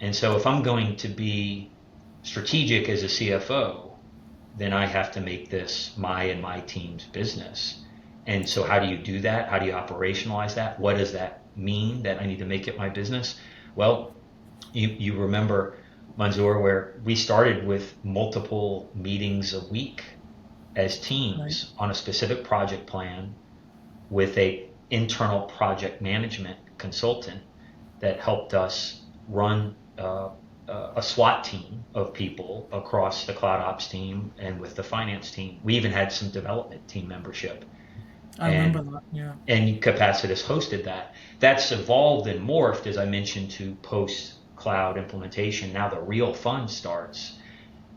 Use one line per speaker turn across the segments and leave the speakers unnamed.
And so if I'm going to be strategic as a CFO, then I have to make this my and my team's business. And so how do you do that? How do you operationalize that? What does that mean that I need to make it my business? Well, you remember, Manzoor, where we started with multiple meetings a week as
Right.
teams on a specific project plan with a internal project management consultant that helped us run a SWAT team of people across the cloud ops team and with the finance team. We even had some development team membership,
I remember
and
that. Yeah.
Capacitus hosted that. That's evolved and morphed, as I mentioned, to post cloud implementation. Now the real fun starts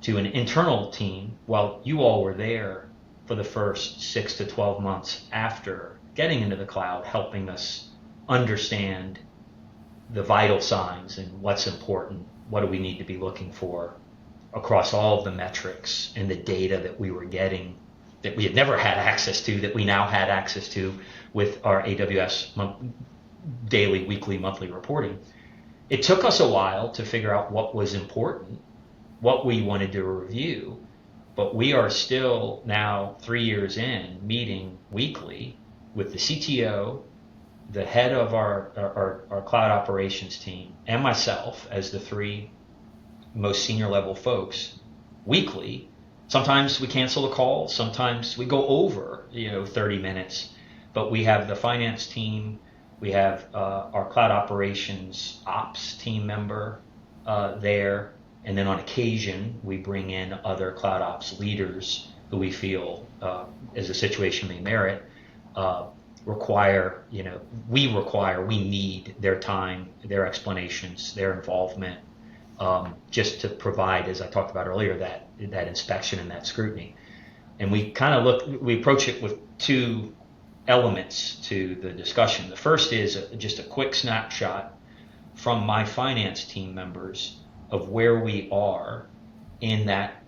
to an internal team. While you all were there for the first 6 to 12 months after getting into the cloud, helping us understand the vital signs and what's important, what do we need to be looking for across all of the metrics and the data that we were getting that we had never had access to, that we now had access to with our AWS daily, weekly, monthly reporting. It took us a while to figure out what was important, what we wanted to review, but we are still now 3 years in meeting weekly with the CTO, the head of our cloud operations team, and myself as the three most senior level folks weekly. Sometimes we cancel the call, sometimes we go over 30 minutes, but we have the finance team, we have our cloud operations ops team member there, and then on occasion we bring in other cloud ops leaders who we feel, as a situation may merit, we need their time, their explanations, their involvement, just to provide, as I talked about earlier, that inspection and that scrutiny. And we approach it with two elements to the discussion. The first is just a quick snapshot from my finance team members of where we are in that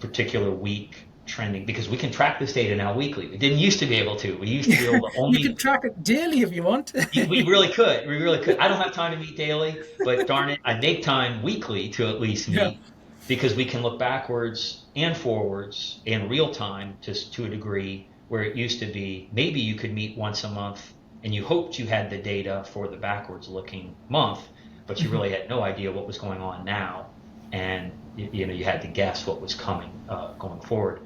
particular week trending, because we can track this data now weekly. We didn't used to be able to. We used to be able to
You can
only.
track it daily if you want.
We really could. We really could. I don't have time to meet daily, but darn it, I make time weekly to at least
Yeah.
meet, because we can look backwards and forwards in real time to a degree where it used to be maybe you could meet once a month and you hoped you had the data for the backwards looking month, but you really had no idea what was going on now, and you had to guess what was coming going forward.